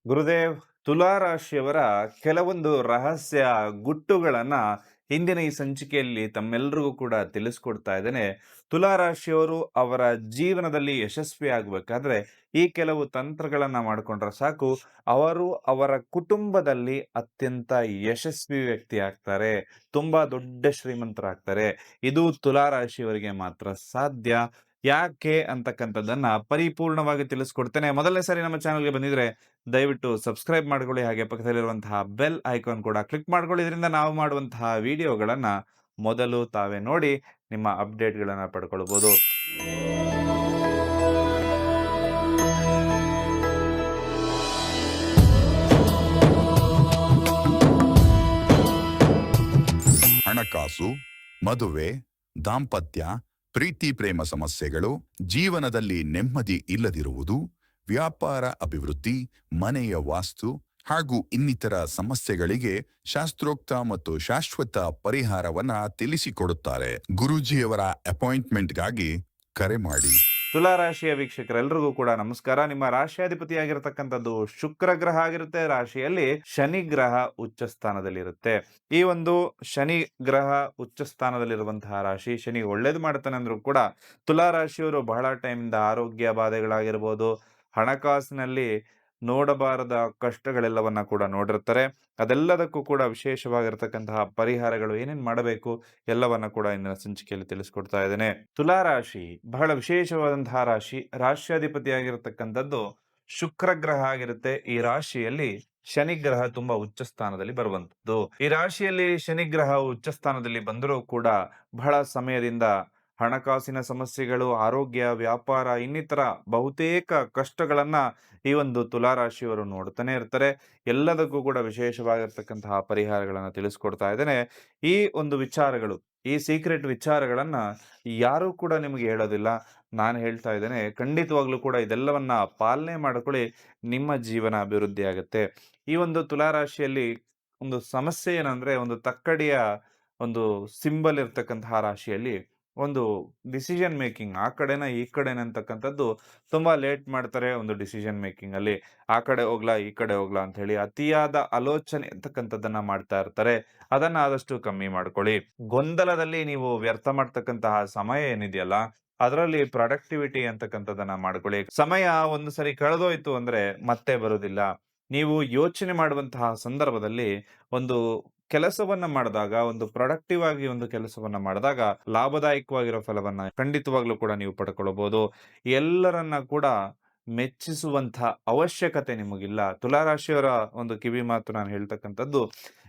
ಗುರುದೇವ್, ತುಲಾ ರಾಶಿಯವರ ಕೆಲವೊಂದು ರಹಸ್ಯ ಗುಟ್ಟುಗಳನ್ನ ಹಿಂದಿನ ಈ ಸಂಚಿಕೆಯಲ್ಲಿ ತಮ್ಮೆಲ್ಲರಿಗೂ ಕೂಡ ತಿಳಿಸ್ಕೊಡ್ತಾ ಇದ್ದೇನೆ. ತುಲಾ ರಾಶಿಯವರು ಅವರ ಜೀವನದಲ್ಲಿ ಯಶಸ್ವಿ ಆಗ್ಬೇಕಾದ್ರೆ ಈ ಕೆಲವು ತಂತ್ರಗಳನ್ನ ಮಾಡ್ಕೊಂಡ್ರೆ ಸಾಕು, ಅವರು ಅವರ ಕುಟುಂಬದಲ್ಲಿ ಅತ್ಯಂತ ಯಶಸ್ವಿ ವ್ಯಕ್ತಿ ಆಗ್ತಾರೆ, ತುಂಬಾ ದೊಡ್ಡ ಶ್ರೀಮಂತರಾಗ್ತಾರೆ. ಇದು ತುಲಾ ರಾಶಿಯವರಿಗೆ ಮಾತ್ರ ಸಾಧ್ಯ. ಯಾಕೆ ಅಂತಕ್ಕಂಥದ್ದನ್ನ ಪರಿಪೂರ್ಣವಾಗಿ ತಿಳಿಸ್ಕೊಡ್ತೇನೆ. ಮೊದಲನೇ ಸಾರಿ ನಮ್ಮ ಚಾನಲ್ಗೆ ಬಂದಿದ್ರೆ ದಯವಿಟ್ಟು ಸಬ್ಸ್ಕ್ರೈಬ್ ಮಾಡ್ಕೊಳ್ಳಿ. ಹಾಗೆ ಪಕ್ಕದಲ್ಲಿರುವಂತಹ ಬೆಲ್ ಐಕಾನ್ ಕೂಡ ಕ್ಲಿಕ್ ಮಾಡ್ಕೊಳ್ಳಿ. ಇದರಿಂದ ನಾವು ಮಾಡುವಂತಹ ವಿಡಿಯೋಗಳನ್ನ ಮೊದಲು ತಾವೇ ನೋಡಿ ನಿಮ್ಮ ಅಪ್ಡೇಟ್‌ಗಳನ್ನ ಪಡ್ಕೊಳ್ಬೋದು. ಹಣಕಾಸು, ಮದುವೆ, ದಾಂಪತ್ಯ, ಪ್ರೀತಿ ಪ್ರೇಮ ಸಮಸ್ಯೆಗಳು, ಜೀವನದಲ್ಲಿ ನೆಮ್ಮದಿ ಇಲ್ಲದಿರುವುದು, ವ್ಯಾಪಾರ ಅಭಿವೃದ್ಧಿ, ಮನೆಯ ವಾಸ್ತು ಹಾಗೂ ಇನ್ನಿತರ ಸಮಸ್ಯೆಗಳಿಗೆ ಶಾಸ್ತ್ರೋಕ್ತ ಮತ್ತು ಶಾಶ್ವತ ಪರಿಹಾರವನ್ನ ತಿಳಿಸಿಕೊಡುತ್ತಾರೆ. ಗುರೂಜಿಯವರ ಅಪಾಯಿಂಟ್ಮೆಂಟ್ಗಾಗಿ ಕರೆ ಮಾಡಿ. ತುಲಾ ರಾಶಿಯ ವೀಕ್ಷಕರೆಲ್ಲರಿಗೂ ಕೂಡ ನಮಸ್ಕಾರ. ನಿಮ್ಮ ರಾಶಿಯಾಧಿಪತಿಯಾಗಿರತಕ್ಕಂಥದ್ದು ಶುಕ್ರ ಗ್ರಹ ಆಗಿರುತ್ತೆ. ರಾಶಿಯಲ್ಲಿ ಶನಿ ಗ್ರಹ ಉಚ್ಚ ಸ್ಥಾನದಲ್ಲಿರುತ್ತೆ. ಈ ಒಂದು ಶನಿ ಗ್ರಹ ಉಚ್ಚ ಸ್ಥಾನದಲ್ಲಿರುವಂತಹ ರಾಶಿ, ಶನಿ ಒಳ್ಳೇದು ಮಾಡ್ತಾನೆ ಅಂದ್ರೂ ಕೂಡ ತುಲಾ ರಾಶಿಯವರು ಬಹಳ ಟೈಮಿಂದ ಆರೋಗ್ಯ ಬಾಧೆಗಳಾಗಿರ್ಬೋದು, ಹಣಕಾಸಿನಲ್ಲಿ ನೋಡಬಾರದ ಕಷ್ಟಗಳೆಲ್ಲವನ್ನ ಕೂಡ ನೋಡಿರ್ತಾರೆ. ಅದೆಲ್ಲದಕ್ಕೂ ಕೂಡ ವಿಶೇಷವಾಗಿರ್ತಕ್ಕಂತಹ ಪರಿಹಾರಗಳು ಏನೇನ್ ಮಾಡಬೇಕು ಎಲ್ಲವನ್ನ ಕೂಡ ಇಂದಿನ ಸಂಚಿಕೆಯಲ್ಲಿ ತಿಳಿಸ್ಕೊಡ್ತಾ ಇದ್ದೇನೆ. ತುಲಾ ರಾಶಿ ಬಹಳ ವಿಶೇಷವಾದಂತಹ ರಾಶಿ. ರಾಶ್ಯಾಧಿಪತಿಯಾಗಿರತಕ್ಕಂಥದ್ದು ಶುಕ್ರ ಗ್ರಹ ಆಗಿರುತ್ತೆ. ಈ ರಾಶಿಯಲ್ಲಿ ಶನಿ ಗ್ರಹ ತುಂಬಾ ಉಚ್ಚ ಸ್ಥಾನದಲ್ಲಿ ಬರುವಂತದ್ದು. ಈ ರಾಶಿಯಲ್ಲಿ ಶನಿ ಗ್ರಹ ಉಚ್ಚ ಸ್ಥಾನದಲ್ಲಿ ಬಂದರೂ ಕೂಡ ಬಹಳ ಸಮಯದಿಂದ ಹಣಕಾಸಿನ ಸಮಸ್ಯೆಗಳು, ಆರೋಗ್ಯ, ವ್ಯಾಪಾರ ಇನ್ನಿತರ ಬಹುತೇಕ ಕಷ್ಟಗಳನ್ನ ಈ ಒಂದು ತುಲಾ ರಾಶಿಯವರು ನೋಡ್ತಾನೆ ಇರ್ತಾರೆ. ಎಲ್ಲದಕ್ಕೂ ಕೂಡ ವಿಶೇಷವಾಗಿರ್ತಕ್ಕಂತಹ ಪರಿಹಾರಗಳನ್ನ ತಿಳಿಸ್ಕೊಡ್ತಾ ಇದ್ದೇನೆ. ಈ ಒಂದು ವಿಚಾರಗಳು, ಈ ಸೀಕ್ರೆಟ್ ವಿಚಾರಗಳನ್ನ ಯಾರೂ ಕೂಡ ನಿಮಗೆ ಹೇಳೋದಿಲ್ಲ. ನಾನು ಹೇಳ್ತಾ ಇದ್ದೇನೆ. ಖಂಡಿತವಾಗ್ಲೂ ಕೂಡ ಇದೆಲ್ಲವನ್ನ ಪಾಲನೆ ಮಾಡ್ಕೊಳ್ಳಿ. ನಿಮ್ಮ ಜೀವನ ಅಭಿವೃದ್ಧಿ ಆಗುತ್ತೆ. ಈ ಒಂದು ತುಲಾ ರಾಶಿಯಲ್ಲಿ ಒಂದು ಸಮಸ್ಯೆ ಏನಂದ್ರೆ, ಒಂದು ತಕ್ಕಡಿಯ ಒಂದು ಸಿಂಬಲ್ ಇರ್ತಕ್ಕಂತಹ ರಾಶಿಯಲ್ಲಿ ಒಂದು ಡಿಸಿಷನ್ ಮೇಕಿಂಗ್ ಆ ಕಡೆನ ಈ ಕಡೆನ ಅಂತಕ್ಕಂಥದ್ದು ತುಂಬಾ ಲೇಟ್ ಮಾಡ್ತಾರೆ. ಒಂದು ಡಿಸಿಷನ್ ಮೇಕಿಂಗ್ ಅಲ್ಲಿ ಆ ಕಡೆ ಹೋಗ್ಲಾ ಈ ಕಡೆ ಹೋಗ್ಲಾ ಅಂತ ಹೇಳಿ ಅತಿಯಾದ ಆಲೋಚನೆ ಅಂತಕ್ಕಂಥದ್ದನ್ನ ಮಾಡ್ತಾ ಇರ್ತಾರೆ. ಅದನ್ನ ಆದಷ್ಟು ಕಮ್ಮಿ ಮಾಡ್ಕೊಳ್ಳಿ. ಗೊಂದಲದಲ್ಲಿ ನೀವು ವ್ಯರ್ಥ ಮಾಡ್ತಕ್ಕಂತಹ ಸಮಯ ಏನಿದೆಯಲ್ಲ, ಅದರಲ್ಲಿ ಪ್ರೊಡಕ್ಟಿವಿಟಿ ಅಂತಕ್ಕಂಥದ್ದನ್ನ ಮಾಡ್ಕೊಳ್ಳಿ. ಸಮಯ ಒಂದು ಸರಿ ಕಳೆದೋಯ್ತು ಅಂದ್ರೆ ಮತ್ತೆ ಬರುವುದಿಲ್ಲ. ನೀವು ಯೋಚನೆ ಮಾಡುವಂತಹ ಸಂದರ್ಭದಲ್ಲಿ ಒಂದು ಕೆಲಸವನ್ನ ಮಾಡಿದಾಗ, ಒಂದು ಪ್ರೊಡಕ್ಟಿವ್ ಆಗಿ ಒಂದು ಕೆಲಸವನ್ನ ಮಾಡಿದಾಗ ಲಾಭದಾಯಕವಾಗಿರೋ ಫಲವನ್ನ ಖಂಡಿತವಾಗ್ಲೂ ಕೂಡ ನೀವು ಪಡ್ಕೊಳ್ಬಹುದು. ಎಲ್ಲರನ್ನ ಕೂಡ ಮೆಚ್ಚಿಸುವಂತ ಅವಶ್ಯಕತೆ ನಿಮಗಿಲ್ಲ. ತುಲಾ ರಾಶಿಯವರ ಒಂದು ಕಿವಿ ಮಾತು ನಾನು ಹೇಳ್ತಕ್ಕಂಥದ್ದು,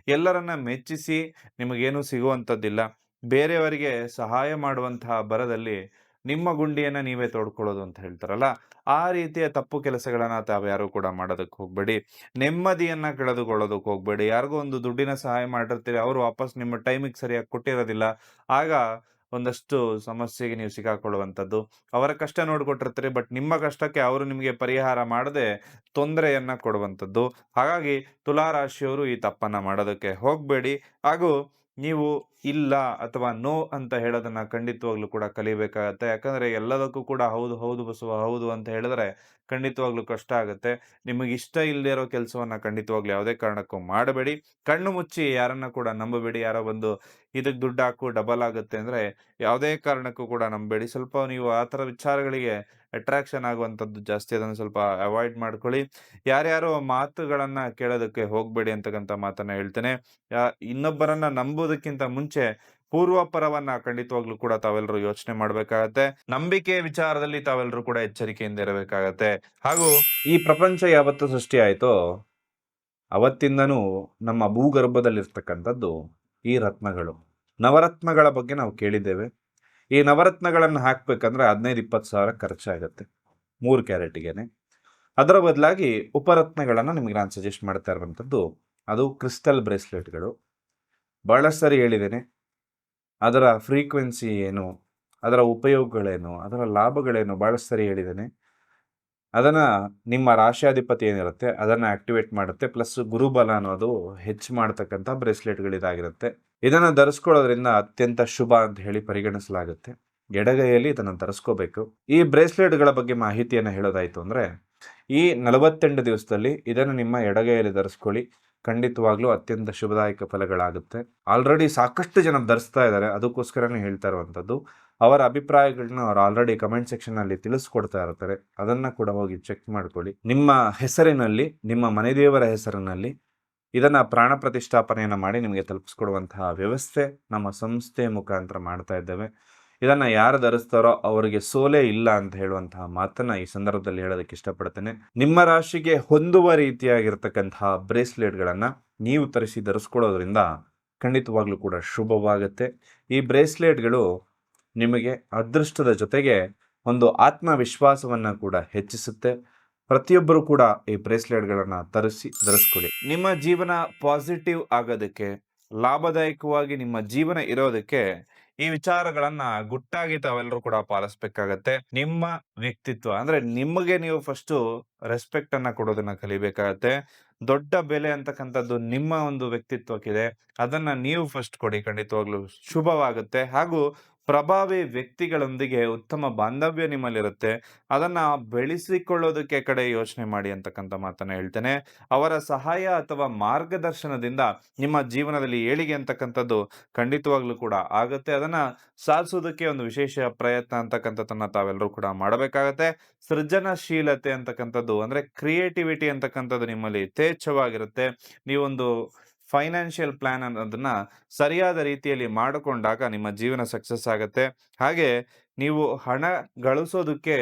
ಎಲ್ಲರನ್ನ ಮೆಚ್ಚಿಸಿ ನಿಮಗೇನು ಸಿಗುವಂಥದ್ದಿಲ್ಲ. ಬೇರೆಯವರಿಗೆ ಸಹಾಯ ಮಾಡುವಂತಹ ಭರದಲ್ಲಿ ನಿಮ್ಮ ಗುಂಡಿಯನ್ನ ನೀವೇ ತೋಡ್ಕೊಳ್ಳೋದು ಅಂತ ಹೇಳ್ತಾರಲ್ಲ, ಆ ರೀತಿಯ ತಪ್ಪು ಕೆಲಸಗಳನ್ನ ತಾವ್ಯಾರು ಕೂಡ ಮಾಡೋದಕ್ಕೆ ಹೋಗ್ಬೇಡಿ. ನೆಮ್ಮದಿಯನ್ನ ಕಳೆದುಕೊಳ್ಳೋದಕ್ಕೆ ಹೋಗ್ಬೇಡಿ. ಯಾರಿಗೋ ಒಂದು ದುಡ್ಡಿನ ಸಹಾಯ ಮಾಡಿರ್ತೀರಿ, ಅವರು ವಾಪಸ್ ನಿಮ್ಮ ಟೈಮಿಗೆ ಸರಿಯಾಗಿ ಕೊಟ್ಟಿರೋದಿಲ್ಲ. ಆಗ ಒಂದಷ್ಟು ಸಮಸ್ಯೆಗೆ ನೀವು ಸಿಕ್ಕಾಕೊಳ್ಳುವಂಥದ್ದು. ಅವರ ಕಷ್ಟ ನೋಡ್ಕೊಟ್ಟಿರ್ತೀರಿ, ಬಟ್ ನಿಮ್ಮ ಕಷ್ಟಕ್ಕೆ ಅವರು ನಿಮಗೆ ಪರಿಹಾರ ಮಾಡದೆ ತೊಂದರೆಯನ್ನ ಕೊಡುವಂಥದ್ದು. ಹಾಗಾಗಿ ತುಲಾ ರಾಶಿಯವರು ಈ ತಪ್ಪನ್ನ ಮಾಡೋದಕ್ಕೆ ಹೋಗ್ಬೇಡಿ. ಹಾಗೂ ನೀವು ಇಲ್ಲ ಅಥವಾ ನೋ ಅಂತ ಹೇಳೋದನ್ನ ಖಂಡಿತವಾಗ್ಲೂ ಕೂಡ ಕಲಿಬೇಕಾಗತ್ತೆ. ಯಾಕಂದ್ರೆ ಎಲ್ಲದಕ್ಕೂ ಕೂಡ ಹೌದು ಹೌದು ಬಸವ ಹೌದು ಅಂತ ಹೇಳಿದ್ರೆ ಖಂಡಿತವಾಗ್ಲೂ ಕಷ್ಟ ಆಗುತ್ತೆ. ನಿಮಗೆ ಇಷ್ಟ ಇಲ್ಲದೆ ಇರೋ ಕೆಲಸವನ್ನ ಖಂಡಿತವಾಗ್ಲೂ ಯಾವುದೇ ಕಾರಣಕ್ಕೂ ಮಾಡಬೇಡಿ. ಕಣ್ಣು ಮುಚ್ಚಿ ಯಾರನ್ನ ಕೂಡ ನಂಬಬೇಡಿ. ಯಾರೋ ಬಂದು ಇದಕ್ಕೆ ದುಡ್ಡು ಹಾಕು ಡಬಲ್ ಆಗುತ್ತೆ ಅಂದ್ರೆ ಯಾವುದೇ ಕಾರಣಕ್ಕೂ ಕೂಡ ನಂಬಬೇಡಿ. ಸ್ವಲ್ಪ ನೀವು ಆ ಥರ ವಿಚಾರಗಳಿಗೆ ಅಟ್ರಾಕ್ಷನ್ ಆಗುವಂಥದ್ದು ಜಾಸ್ತಿ, ಅದನ್ನು ಸ್ವಲ್ಪ ಅವಾಯ್ಡ್ ಮಾಡ್ಕೊಳ್ಳಿ. ಯಾರ್ಯಾರೋ ಮಾತುಗಳನ್ನ ಕೇಳೋದಕ್ಕೆ ಹೋಗ್ಬೇಡಿ ಅಂತಕ್ಕಂಥ ಮಾತನ್ನ ಹೇಳ್ತೇನೆ. ಇನ್ನೊಬ್ಬರನ್ನ ನಂಬೋದಕ್ಕಿಂತ ಮುಂಚೆ ಪೂರ್ವಾಪರವನ್ನ ಖಂಡಿತವಾಗ್ಲೂ ಕೂಡ ತಾವೆಲ್ಲರೂ ಯೋಚನೆ ಮಾಡ್ಬೇಕಾಗತ್ತೆ. ನಂಬಿಕೆ ವಿಚಾರದಲ್ಲಿ ತಾವೆಲ್ಲರೂ ಕೂಡ ಎಚ್ಚರಿಕೆಯಿಂದ ಇರಬೇಕಾಗತ್ತೆ. ಹಾಗೂ ಈ ಪ್ರಪಂಚ ಯಾವತ್ತು ಸೃಷ್ಟಿ ಆಯ್ತೋ ಅವತ್ತಿಂದನೂ ನಮ್ಮ ಭೂಗರ್ಭದಲ್ಲಿರ್ತಕ್ಕಂಥದ್ದು ಈ ರತ್ನಗಳು. ನವರತ್ನಗಳ ಬಗ್ಗೆ ನಾವು ಕೇಳಿದ್ದೇವೆ. ಈ ನವರತ್ನಗಳನ್ನು ಹಾಕ್ಬೇಕಂದ್ರೆ 15-20 ಸಾವಿರ ಖರ್ಚಾಗತ್ತೆ 3 ಕ್ಯಾರೆಟ್ಗೆನೆ. ಅದರ ಬದಲಾಗಿ ಉಪರತ್ನಗಳನ್ನ ನಿಮಗೆ ನಾನು ಸಜೆಸ್ಟ್ ಮಾಡ್ತಾ ಇರುವಂಥದ್ದು ಅದು ಕ್ರಿಸ್ಟಲ್ ಬ್ರೇಸ್ಲೆಟ್ಗಳು. ಬಹಳಷ್ಟು ಸರಿ ಹೇಳಿದ್ದೇನೆ. ಅದರ ಫ್ರೀಕ್ವೆನ್ಸಿ ಏನು, ಅದರ ಉಪಯೋಗಗಳೇನು, ಅದರ ಲಾಭಗಳೇನು ಬಹಳಷ್ಟು ಸರಿ ಹೇಳಿದ್ದೇನೆ. ಅದನ್ನ ನಿಮ್ಮ ರಾಶ್ಯಾಧಿಪತಿ ಏನಿರುತ್ತೆ ಅದನ್ನ ಆಕ್ಟಿವೇಟ್ ಮಾಡುತ್ತೆ. ಪ್ಲಸ್ ಗುರುಬಲ ಅನ್ನೋದು ಹೆಚ್ಚು ಮಾಡ್ತಕ್ಕಂಥ ಬ್ರೇಸ್ಲೆಟ್ಗಳಿದಾಗಿರುತ್ತೆ. ಇದನ್ನ ಧರಿಸ್ಕೊಳ್ಳೋದ್ರಿಂದ ಅತ್ಯಂತ ಶುಭ ಅಂತ ಹೇಳಿ ಪರಿಗಣಿಸಲಾಗುತ್ತೆ. ಎಡಗೈಯಲ್ಲಿ ಇದನ್ನು ಧರಿಸ್ಕೋಬೇಕು. ಈ ಬ್ರೇಸ್ಲೆಟ್ಗಳ ಬಗ್ಗೆ ಮಾಹಿತಿಯನ್ನು ಹೇಳೋದಾಯ್ತು ಅಂದ್ರೆ, ಈ 48 ದಿವಸದಲ್ಲಿ ಇದನ್ನು ನಿಮ್ಮ ಎಡಗೈಯಲ್ಲಿ ಧರಿಸ್ಕೊಳ್ಳಿ. ಖಂಡಿತವಾಗ್ಲೂ ಅತ್ಯಂತ ಶುಭದಾಯಕ ಫಲಗಳಾಗುತ್ತೆ. ಆಲ್ರೆಡಿ ಸಾಕಷ್ಟು ಜನ ಧರಿಸ್ತಾ ಇದ್ದಾರೆ. ಅದಕ್ಕೋಸ್ಕರನೇ ಹೇಳ್ತಾ ಇರುವಂಥದ್ದು. ಅವರ ಅಭಿಪ್ರಾಯಗಳನ್ನ ಅವ್ರು ಆಲ್ರೆಡಿ ಕಮೆಂಟ್ ಸೆಕ್ಷನ್‌ನಲ್ಲಿ ತಿಳಿಸ್ಕೊಡ್ತಾ ಇರ್ತಾರೆ. ಅದನ್ನ ಕೂಡ ಹೋಗಿ ಚೆಕ್ ಮಾಡ್ಕೊಳ್ಳಿ. ನಿಮ್ಮ ಹೆಸರಿನಲ್ಲಿ, ನಿಮ್ಮ ಮನೆದೇವರ ಹೆಸರಿನಲ್ಲಿ ಇದನ್ನ ಪ್ರಾಣ ಪ್ರತಿಷ್ಠಾಪನೆಯನ್ನ ಮಾಡಿ ನಿಮಗೆ ತಲುಪಿಸ್ಕೊಡುವಂತಹ ವ್ಯವಸ್ಥೆ ನಮ್ಮ ಸಂಸ್ಥೆ ಮುಖಾಂತರ ಮಾಡ್ತಾ ಇದ್ದೇವೆ. ಇದನ್ನ ಯಾರು ಧರಿಸ್ತಾರೋ ಅವರಿಗೆ ಸೋಲೇ ಇಲ್ಲ ಅಂತ ಹೇಳುವಂತಹ ಮಾತನ್ನ ಈ ಸಂದರ್ಭದಲ್ಲಿ ಹೇಳೋದಕ್ಕೆ ಇಷ್ಟಪಡ್ತೇನೆ. ನಿಮ್ಮ ರಾಶಿಗೆ ಹೊಂದುವ ರೀತಿಯಾಗಿರ್ತಕ್ಕಂತಹ ಬ್ರೇಸ್ಲೆಟ್‌ಗಳನ್ನ ನೀವು ತರಿಸಿ ಧರಿಸ್ಕೊಳ್ಳೋದ್ರಿಂದ ಖಂಡಿತವಾಗ್ಲೂ ಕೂಡ ಶುಭವಾಗುತ್ತೆ. ಈ ಬ್ರೇಸ್ಲೆಟ್‌ಗಳು ನಿಮಗೆ ಅದೃಷ್ಟದ ಜೊತೆಗೆ ಒಂದು ಆತ್ಮವಿಶ್ವಾಸವನ್ನ ಕೂಡ ಹೆಚ್ಚಿಸುತ್ತೆ. ಪ್ರತಿಯೊಬ್ಬರು ಕೂಡ ಈ ಬ್ರೇಸ್ಲೆಟ್‌ಗಳನ್ನ ಧರಿಸ್ಕೊಳ್ಳಿ. ನಿಮ್ಮ ಜೀವನ ಪಾಸಿಟಿವ್ ಆಗೋದಕ್ಕೆ, ಲಾಭದಾಯಕವಾಗಿ ನಿಮ್ಮ ಜೀವನ ಇರೋದಕ್ಕೆ ಈ ವಿಚಾರಗಳನ್ನ ಗುಟ್ಟಾಗಿ ತಾವೆಲ್ಲರೂ ಕೂಡ ಪಾಲಿಸಬೇಕಾಗತ್ತೆ. ನಿಮ್ಮ ವ್ಯಕ್ತಿತ್ವ ಅಂದ್ರೆ ನಿಮಗೆ ನೀವು ಫಸ್ಟು ರೆಸ್ಪೆಕ್ಟ್ ಅನ್ನ ಕೊಡೋದನ್ನ ಕಲಿಬೇಕಾಗತ್ತೆ. ದೊಡ್ಡ ಬೆಲೆ ಅಂತಕ್ಕಂಥದ್ದು ನಿಮ್ಮ ಒಂದು ವ್ಯಕ್ತಿತ್ವಕ್ಕಿದೆ. ಅದನ್ನ ನೀವು ಫಸ್ಟ್ ಕೊಡಿ. ಖಂಡಿತವಾಗ್ಲೂ ಶುಭವಾಗುತ್ತೆ. ಹಾಗೂ ಪ್ರಭಾವಿ ವ್ಯಕ್ತಿಗಳೊಂದಿಗೆ ಉತ್ತಮ ಬಾಂಧವ್ಯ ನಿಮ್ಮಲ್ಲಿರುತ್ತೆ. ಅದನ್ನ ಬೆಳೆಸಿಕೊಳ್ಳೋದಕ್ಕೆ ಕಡೆ ಯೋಚನೆ ಮಾಡಿ ಅಂತಕ್ಕಂಥ ಮಾತನ್ನ ಹೇಳ್ತೇನೆ. ಅವರ ಸಹಾಯ ಅಥವಾ ಮಾರ್ಗದರ್ಶನದಿಂದ ನಿಮ್ಮ ಜೀವನದಲ್ಲಿ ಏಳಿಗೆ ಅಂತಕ್ಕಂಥದ್ದು ಖಂಡಿತವಾಗ್ಲೂ ಕೂಡ ಆಗುತ್ತೆ. ಅದನ್ನ ಸಾಧಿಸೋದಕ್ಕೆ ಒಂದು ವಿಶೇಷ ಪ್ರಯತ್ನ ಅಂತಕ್ಕಂಥದ್ದನ್ನ ತಾವೆಲ್ಲರೂ ಕೂಡ ಮಾಡಬೇಕಾಗತ್ತೆ. ಸೃಜನಶೀಲತೆ ಅಂತಕ್ಕಂಥದ್ದು ಅಂದ್ರೆ ಕ್ರಿಯೇಟಿವಿಟಿ ಅಂತಕ್ಕಂಥದ್ದು ನಿಮ್ಮಲ್ಲಿ ಯಥೇಚ್ಛವಾಗಿರುತ್ತೆ. ನೀವೊಂದು ಫೈನಾನ್ಷಿಯಲ್ ಪ್ಲಾನ್ ಅನ್ನೋದನ್ನ ಸರಿಯಾದ ರೀತಿಯಲ್ಲಿ ಮಾಡಿಕೊಂಡಾಗ ನಿಮ್ಮ ಜೀವನ ಸಕ್ಸಸ್ ಆಗತ್ತೆ. ಹಾಗೆ ನೀವು ಹಣ ಗಳಿಸೋದಕ್ಕೆ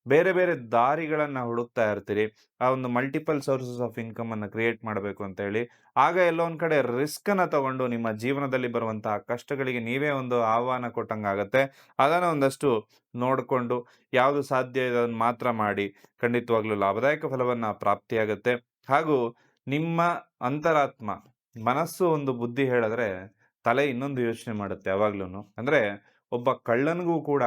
ಬೇರೆ ಬೇರೆ ದಾರಿಗಳನ್ನ ಹುಡುಕ್ತಾ ಇರ್ತೀರಿ. ಆ ಒಂದು ಮಲ್ಟಿಪಲ್ ಸೋರ್ಸಸ್ ಆಫ್ ಇನ್ಕಮ್ ಅನ್ನ ಕ್ರಿಯೇಟ್ ಮಾಡಬೇಕು ಅಂತ ಹೇಳಿ. ಆಗ ಎಲ್ಲೋ ಒಂದ್ ಕಡೆ ರಿಸ್ಕ್ ಅನ್ನ ತಗೊಂಡು ನಿಮ್ಮ ಜೀವನದಲ್ಲಿ ಬರುವಂತಹ ಕಷ್ಟಗಳಿಗೆ ನೀವೇ ಒಂದು ಆಹ್ವಾನ ಕೊಟ್ಟಂಗಾಗತ್ತೆ. ಅದನ್ನ ಒಂದಷ್ಟು ನೋಡ್ಕೊಂಡು ಯಾವುದು ಸಾಧ್ಯ ಇದೆ ಅದನ್ನ ಮಾತ್ರ ಮಾಡಿ ಖಂಡಿತವಾಗ್ಲೂ ಲಾಭದಾಯಕ ಫಲವನ್ನ ಪ್ರಾಪ್ತಿಯಾಗತ್ತೆ. ಹಾಗೂ ನಿಮ್ಮ ಅಂತರಾತ್ಮ ಮನಸ್ಸು ಒಂದು ಬುದ್ಧಿ ಹೇಳಿದ್ರೆ ತಲೆ ಇನ್ನೊಂದು ಯೋಚನೆ ಮಾಡುತ್ತೆ ಯಾವಾಗ್ಲೂನು. ಅಂದ್ರೆ ಒಬ್ಬ ಕಳ್ಳನಿಗೂ ಕೂಡ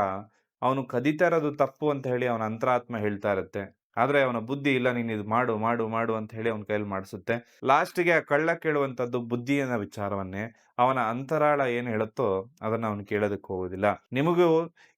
ಅವನು ಕದೀತಾ ಇರೋದು ತಪ್ಪು ಅಂತ ಹೇಳಿ ಅವನ ಅಂತರಾತ್ಮ ಹೇಳ್ತಾ ಇರುತ್ತೆ. ಆದ್ರೆ ಅವನ ಬುದ್ಧಿ ಇಲ್ಲ ನೀನ್ ಇದು ಮಾಡು, ಮಾಡು, ಮಾಡು ಅಂತ ಹೇಳಿ ಅವನ ಕೈಯಲ್ಲಿ ಮಾಡಿಸುತ್ತೆ. ಲಾಸ್ಟ್‌ಗೆ ಆ ಕಳ್ಳ ಕೇಳುವಂತದ್ದು ಬುದ್ಧಿಯ ವಿಚಾರವನ್ನೇ. ಅವನ ಅಂತರಾಳ ಏನ್ ಹೇಳುತ್ತೋ ಅದನ್ನ ಅವನು ಕೇಳೋದಕ್ಕೆ ಹೋಗೋದಿಲ್ಲ. ನಿಮಗೂ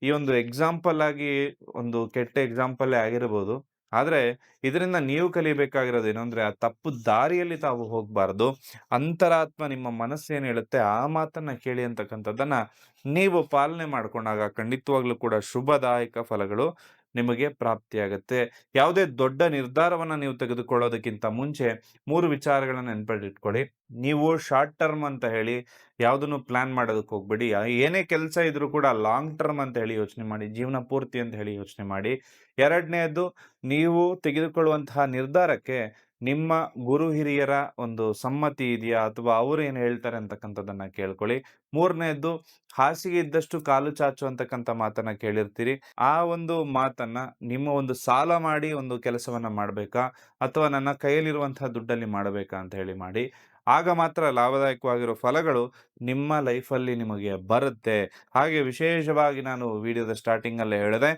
ಈ ಒಂದು ಎಕ್ಸಾಂಪಲ್ ಆಗಿ ಒಂದು ಕೆಟ್ಟ ಎಕ್ಸಾಂಪಲ್ಲೇ ಆಗಿರಬಹುದು. ಆದ್ರೆ ಇದರಿಂದ ನೀವು ಕಲಿಬೇಕಾಗಿರೋದು ಏನು ಅಂದ್ರೆ ಆ ತಪ್ಪು ದಾರಿಯಲ್ಲಿ ತಾವು ಹೋಗ್ಬಾರ್ದು. ಅಂತರಾತ್ಮ ನಿಮ್ಮ ಮನಸ್ಸು ಏನ್ ಹೇಳುತ್ತೆ ಆ ಮಾತನ್ನ ಕೇಳಿ ಅಂತಕ್ಕಂಥದ್ದನ್ನ ನೀವು ಪಾಲನೆ ಮಾಡ್ಕೊಂಡಾಗ ಖಂಡಿತವಾಗ್ಲೂ ಕೂಡ ಶುಭದಾಯಕ ಫಲಗಳು ನಿಮಗೆ ಪ್ರಾಪ್ತಿಯಾಗತ್ತೆ. ಯಾವುದೇ ದೊಡ್ಡ ನಿರ್ಧಾರವನ್ನ ನೀವು ತೆಗೆದುಕೊಳ್ಳೋದಕ್ಕಿಂತ ಮುಂಚೆ 3 ವಿಚಾರಗಳನ್ನ ನೆನಪಲ್ಲಿಟ್ಕೊಳ್ಳಿ. ನೀವು ಶಾರ್ಟ್ ಟರ್ಮ್ ಅಂತ ಹೇಳಿ ಯಾವುದನ್ನು ಪ್ಲಾನ್ ಮಾಡೋದಕ್ಕೆ ಹೋಗ್ಬೇಡಿ. ಏನೇ ಕೆಲಸ ಇದ್ರೂ ಕೂಡ ಲಾಂಗ್ ಟರ್ಮ್ ಅಂತ ಹೇಳಿ ಯೋಚನೆ ಮಾಡಿ. ಜೀವನ ಪೂರ್ತಿ ಅಂತ ಹೇಳಿ ಯೋಚನೆ ಮಾಡಿ. 2ನೇದ್ದು ನೀವು ತೆಗೆದುಕೊಳ್ಳುವಂತಹ ನಿರ್ಧಾರಕ್ಕೆ ನಿಮ್ಮ ಗುರು ಹಿರಿಯರ ಒಂದು ಸಮ್ಮತಿ ಇದೆಯಾ? ಅಥವಾ ಅವರು ಏನು ಹೇಳ್ತಾರೆ ಅಂತಕ್ಕಂಥದ್ದನ್ನ ಕೇಳ್ಕೊಳ್ಳಿ. 3ನೇದ್ದು ಹಾಸಿಗೆ ಇದ್ದಷ್ಟು ಕಾಲು ಚಾಚು ಅಂತಕ್ಕಂಥ ಮಾತನ್ನ ಕೇಳಿರ್ತೀರಿ. ಆ ಒಂದು ಮಾತನ್ನ ನಿಮ್ಮ ಒಂದು ಸಾಲ ಮಾಡಿ ಒಂದು ಕೆಲಸವನ್ನ ಮಾಡ್ಬೇಕಾ? ಅಥವಾ ನನ್ನ ಕೈಯಲ್ಲಿರುವಂತಹ ದುಡ್ಡಲ್ಲಿ ಮಾಡಬೇಕಾ ಅಂತ ಹೇಳಿ ಮಾಡಿ. ಆಗ ಮಾತ್ರ ಲಾಭದಾಯಕವಾಗಿರೋ ಫಲಗಳು ನಿಮ್ಮ ಲೈಫಲ್ಲಿ ನಿಮಗೆ ಬರುತ್ತೆ. ಹಾಗೆ ವಿಶೇಷವಾಗಿ ನಾನು ವಿಡಿಯೋದ ಸ್ಟಾರ್ಟಿಂಗ್ ಅಲ್ಲೇ ಹೇಳಿದೆ.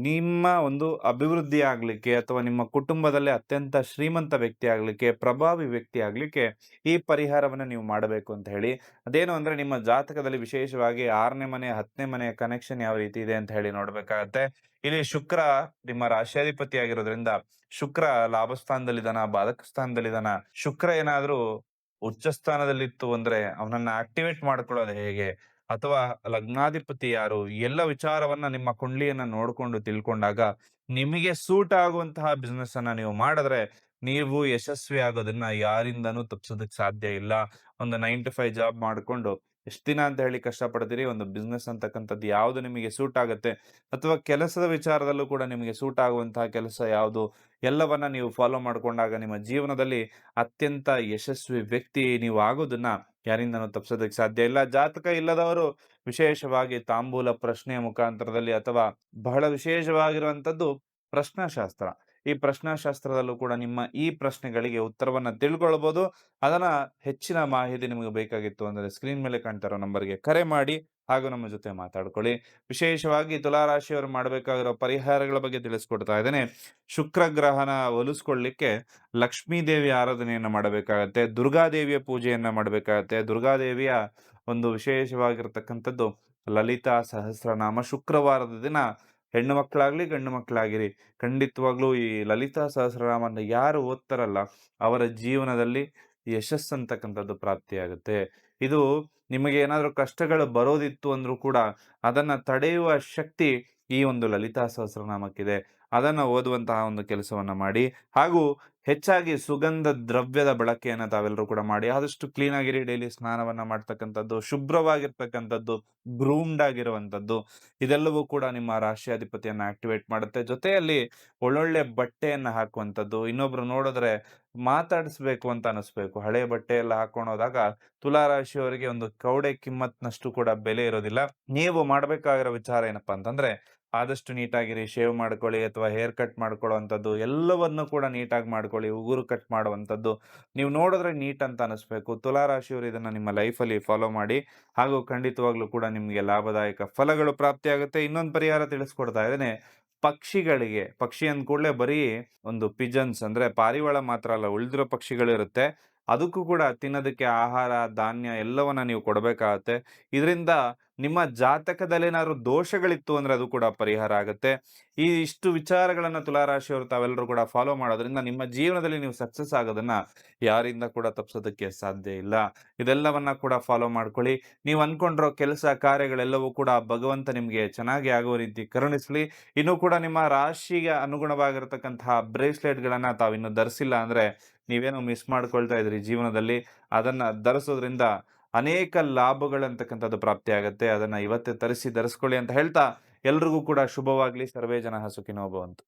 ನಿಮ್ಮ ಒಂದು ಅಭಿವೃದ್ಧಿ ಆಗ್ಲಿಕ್ಕೆ ಅಥವಾ ನಿಮ್ಮ ಕುಟುಂಬದಲ್ಲೇ ಅತ್ಯಂತ ಶ್ರೀಮಂತ ವ್ಯಕ್ತಿ ಆಗ್ಲಿಕ್ಕೆ, ಪ್ರಭಾವಿ ವ್ಯಕ್ತಿ ಆಗ್ಲಿಕ್ಕೆ ಈ ಪರಿಹಾರವನ್ನ ನೀವು ಮಾಡಬೇಕು ಅಂತ ಹೇಳಿ. ಅದೇನು ಅಂದ್ರೆ ನಿಮ್ಮ ಜಾತಕದಲ್ಲಿ ವಿಶೇಷವಾಗಿ 6ನೇ ಮನೆ, 10ನೇ ಮನೆಯ ಕನೆಕ್ಷನ್ ಯಾವ ರೀತಿ ಇದೆ ಅಂತ ಹೇಳಿ ನೋಡ್ಬೇಕಾಗತ್ತೆ. ಇಲ್ಲಿ ಶುಕ್ರ ನಿಮ್ಮ ರಾಶ್ಯಾಧಿಪತಿ ಆಗಿರೋದ್ರಿಂದ ಶುಕ್ರ ಲಾಭ ಸ್ಥಾನದಲ್ಲಿದ್ದಾನ, ಬಾಧಕ ಸ್ಥಾನದಲ್ಲಿದ್ದಾನ. ಶುಕ್ರ ಏನಾದ್ರೂ ಉಚ್ಚ ಸ್ಥಾನದಲ್ಲಿತ್ತು ಅಂದ್ರೆ ಅವನನ್ನ ಆಕ್ಟಿವೇಟ್ ಮಾಡ್ಕೊಳ್ಳೋದು ಹೇಗೆ? ಅಥವಾ ಲಗ್ನಾಧಿಪತಿ ಯಾರು? ಎಲ್ಲ ವಿಚಾರವನ್ನ ನಿಮ್ಮ ಕುಂಡ್ಲಿಯನ್ನ ನೋಡ್ಕೊಂಡು ತಿಳ್ಕೊಂಡಾಗ ನಿಮಗೆ ಸೂಟ್ ಆಗುವಂತಹ ಬಿಸ್ನೆಸ್ ಅನ್ನ ನೀವು ಮಾಡಿದ್ರೆ ನೀವು ಯಶಸ್ವಿ ಆಗೋದನ್ನ ಯಾರಿಂದನೂ ತಪ್ಪಿಸೋದಕ್ಕೆ ಸಾಧ್ಯ ಇಲ್ಲ. ಒಂದು 9 to 5 ಜಾಬ್ ಮಾಡ್ಕೊಂಡು ಎಷ್ಟ್ ದಿನ ಅಂತ ಹೇಳಿ ಕಷ್ಟಪಡ್ತೀರಿ. ಒಂದು ಬಿಸ್ನೆಸ್ ಅಂತಕ್ಕಂಥದ್ದು ಯಾವ್ದು ನಿಮಗೆ ಸೂಟ್ ಆಗುತ್ತೆ ಅಥವಾ ಕೆಲಸದ ವಿಚಾರದಲ್ಲೂ ಕೂಡ ನಿಮಗೆ ಸೂಟ್ ಆಗುವಂತಹ ಕೆಲಸ ಯಾವುದು ಎಲ್ಲವನ್ನ ನೀವು ಫಾಲೋ ಮಾಡ್ಕೊಂಡಾಗ ನಿಮ್ಮ ಜೀವನದಲ್ಲಿ ಅತ್ಯಂತ ಯಶಸ್ವಿ ವ್ಯಕ್ತಿ ನೀವು ಆಗೋದನ್ನ ಯಾರಿಂದನೂ ತಪ್ಪಿಸೋದಕ್ಕೆ ಸಾಧ್ಯ ಇಲ್ಲ. ಜಾತಕ ಇಲ್ಲದವರು ವಿಶೇಷವಾಗಿ ತಾಂಬೂಲ ಪ್ರಶ್ನೆಯ ಮುಖಾಂತರದಲ್ಲಿ ಅಥವಾ ಬಹಳ ವಿಶೇಷವಾಗಿರುವಂತದ್ದು ಪ್ರಶ್ನಾಶಾಸ್ತ್ರ. ಈ ಪ್ರಶ್ನಾಶಾಸ್ತ್ರದಲ್ಲೂ ಕೂಡ ನಿಮ್ಮ ಈ ಪ್ರಶ್ನೆಗಳಿಗೆ ಉತ್ತರವನ್ನ ತಿಳ್ಕೊಳ್ಬಹುದು. ಅದನ್ನ ಹೆಚ್ಚಿನ ಮಾಹಿತಿ ನಿಮಗೆ ಬೇಕಾಗಿತ್ತು ಅಂದ್ರೆ ಸ್ಕ್ರೀನ್ ಮೇಲೆ ಕಾಣ್ತಾ ಇರೋ ನಂಬರ್‌ಗೆ ಕರೆ ಮಾಡಿ ಹಾಗೂ ನಮ್ಮ ಜೊತೆ ಮಾತಾಡ್ಕೊಳ್ಳಿ. ವಿಶೇಷವಾಗಿ ತುಲಾ ರಾಶಿಯವರು ಮಾಡಬೇಕಾಗಿರೋ ಪರಿಹಾರಗಳ ಬಗ್ಗೆ ತಿಳಿಸ್ಕೊಡ್ತಾ ಇದ್ದೇನೆ. ಶುಕ್ರ ಗ್ರಹನ ಒಲಿಸ್ಕೊಳ್ಳಿಕ್ಕೆ ಲಕ್ಷ್ಮೀ ದೇವಿ ಆರಾಧನೆಯನ್ನ ಮಾಡಬೇಕಾಗತ್ತೆ. ದುರ್ಗಾದೇವಿಯ ಪೂಜೆಯನ್ನ ಮಾಡಬೇಕಾಗತ್ತೆ. ದುರ್ಗಾದೇವಿಯ ಒಂದು ವಿಶೇಷವಾಗಿರ್ತಕ್ಕಂಥದ್ದು ಲಲಿತಾ ಸಹಸ್ರನಾಮ ಶುಕ್ರವಾರದ ದಿನ ಹೆಣ್ಣು ಮಕ್ಕಳಾಗ್ಲಿ, ಗಂಡು ಮಕ್ಕಳಾಗಿರಿ, ಖಂಡಿತವಾಗ್ಲೂ ಈ ಲಲಿತಾ ಸಹಸ್ರನಾಮನ ಯಾರು ಓದ್ತಾರಲ್ಲ, ಅವರ ಜೀವನದಲ್ಲಿ ಯಶಸ್ಸಂತಕ್ಕಂಥದ್ದು ಪ್ರಾಪ್ತಿಯಾಗುತ್ತೆ. ಇದು ನಿಮಗೆ ಏನಾದರೂ ಕಷ್ಟಗಳು ಬರೋದಿತ್ತು ಅಂದ್ರೂ ಕೂಡ, ಅದನ್ನ ತಡೆಯುವ ಶಕ್ತಿ ಈ ಒಂದು ಲಲಿತಾ ಸಹಸ್ರನಾಮಕ್ಕಿದೆ. ಅದನ್ನ ಓದುವಂತಹ ಒಂದು ಕೆಲಸವನ್ನ ಮಾಡಿ. ಹಾಗೂ ಹೆಚ್ಚಾಗಿ ಸುಗಂಧ ದ್ರವ್ಯದ ಬಳಕೆಯನ್ನ ತಾವೆಲ್ಲರೂ ಕೂಡ ಮಾಡಿ. ಆದಷ್ಟು ಕ್ಲೀನ್ ಆಗಿರಿ. ಡೈಲಿ ಸ್ನಾನವನ್ನ ಮಾಡ್ತಕ್ಕಂಥದ್ದು, ಶುಭ್ರವಾಗಿರ್ತಕ್ಕಂಥದ್ದು, ಗ್ರೂಮ್ಡ್ ಆಗಿರುವಂಥದ್ದು, ಇದೆಲ್ಲವೂ ಕೂಡ ನಿಮ್ಮ ರಾಶಿಯಾಧಿಪತಿಯನ್ನ ಆಕ್ಟಿವೇಟ್ ಮಾಡುತ್ತೆ. ಜೊತೆಯಲ್ಲಿ ಒಳ್ಳೊಳ್ಳೆ ಬಟ್ಟೆಯನ್ನ ಹಾಕುವಂಥದ್ದು, ಇನ್ನೊಬ್ರು ನೋಡಿದ್ರೆ ಮಾತಾಡಿಸ್ಬೇಕು ಅಂತ ಅನಿಸ್ಬೇಕು. ಹಳೆ ಬಟ್ಟೆ ಎಲ್ಲ ಹಾಕೊಂಡು ಹೋದಾಗ ತುಲಾ ರಾಶಿಯವರಿಗೆ ಒಂದು ಕೌಡೆ ಕಿಮ್ಮತ್‌ನಷ್ಟು ಕೂಡ ಬೆಲೆ ಇರೋದಿಲ್ಲ. ನೀವು ಮಾಡಬೇಕಾಗಿರೋ ವಿಚಾರ ಏನಪ್ಪಾ ಅಂತಂದ್ರೆ, ಆದಷ್ಟು ನೀಟಾಗಿರಿ. ಶೇವ್ ಮಾಡ್ಕೊಳ್ಳಿ ಅಥವಾ ಹೇರ್ ಕಟ್ ಮಾಡ್ಕೊಳ್ಳುವಂಥದ್ದು ಎಲ್ಲವನ್ನು ಕೂಡ ನೀಟಾಗಿ ಮಾಡ್ಕೊಳ್ಳಿ. ಉಗುರು ಕಟ್ ಮಾಡುವಂಥದ್ದು. ನೀವು ನೋಡಿದ್ರೆ ನೀಟ್ ಅಂತ ಅನಿಸ್ಬೇಕು. ತುಲಾ ರಾಶಿಯವರು ಇದನ್ನ ನಿಮ್ಮ ಲೈಫಲ್ಲಿ ಫಾಲೋ ಮಾಡಿ. ಹಾಗೂ ಖಂಡಿತವಾಗ್ಲೂ ಕೂಡ ನಿಮಗೆ ಲಾಭದಾಯಕ ಫಲಗಳು ಪ್ರಾಪ್ತಿಯಾಗುತ್ತೆ. ಇನ್ನೊಂದು ಪರಿಹಾರ ತಿಳಿಸ್ಕೊಡ್ತಾ ಇದ್ದೇನೆ. ಪಕ್ಷಿಗಳಿಗೆ, ಪಕ್ಷಿ ಅಂದ ಕೂಡಲೇ ಬರೀ ಒಂದು ಪಿಜನ್ಸ್ ಅಂದ್ರೆ ಪಾರಿವಾಳ ಮಾತ್ರ ಅಲ್ಲ, ಉಳಿದಿರೋ ಪಕ್ಷಿಗಳಿರುತ್ತೆ. ಅದಕ್ಕೂ ಕೂಡ ತಿನ್ನೋದಕ್ಕೆ ಆಹಾರ, ಧಾನ್ಯ ಎಲ್ಲವನ್ನ ನೀವು ಕೊಡಬೇಕಾಗತ್ತೆ. ಇದರಿಂದ ನಿಮ್ಮ ಜಾತಕದಲ್ಲೇನಾದ್ರು ದೋಷಗಳಿತ್ತು ಅಂದ್ರೆ ಅದು ಕೂಡ ಪರಿಹಾರ ಆಗುತ್ತೆ. ಈ ಇಷ್ಟು ವಿಚಾರಗಳನ್ನ ತುಲಾರಾಶಿಯವರು ತಾವೆಲ್ಲರೂ ಕೂಡ ಫಾಲೋ ಮಾಡೋದ್ರಿಂದ ನಿಮ್ಮ ಜೀವನದಲ್ಲಿ ನೀವು ಸಕ್ಸಸ್ ಆಗೋದನ್ನ ಯಾರಿಂದ ಕೂಡ ತಪ್ಪಿಸೋದಕ್ಕೆ ಸಾಧ್ಯ ಇಲ್ಲ. ಇದೆಲ್ಲವನ್ನ ಕೂಡ ಫಾಲೋ ಮಾಡ್ಕೊಳ್ಳಿ. ನೀವು ಅನ್ಕೊಂಡಿರೋ ಕೆಲಸ ಕಾರ್ಯಗಳೆಲ್ಲವೂ ಕೂಡ ಭಗವಂತ ನಿಮ್ಗೆ ಚೆನ್ನಾಗಿ ಆಗುವ ರೀತಿ ಕರುಣಿಸ್ಲಿ. ಇನ್ನೂ ಕೂಡ ನಿಮ್ಮ ರಾಶಿಗೆ ಅನುಗುಣವಾಗಿರತಕ್ಕಂತಹ ಬ್ರೇಸ್ಲೆಟ್‌ಗಳನ್ನ ತಾವಿನ್ನು ಧರಿಸಿಲ್ಲ ಅಂದ್ರೆ, ನೀವೇನೋ ಮಿಸ್ ಮಾಡ್ಕೊಳ್ತಾ ಇದ್ರಿ ಜೀವನದಲ್ಲಿ. ಅದನ್ನ ಧರಿಸೋದ್ರಿಂದ ಅನೇಕ ಲಾಭಗಳಂತಕ್ಕಂಥದ್ದು ಪ್ರಾಪ್ತಿಯಾಗತ್ತೆ. ಅದನ್ನ ಇವತ್ತೇ ಧರಿಸ್ಕೊಳ್ಳಿ ಅಂತ ಹೇಳ್ತಾ, ಎಲ್ರಿಗೂ ಕೂಡ ಶುಭವಾಗ್ಲಿ. ಸರ್ವೇ ಜನಃ ಸುಖಿನೋ ಭವಂತು.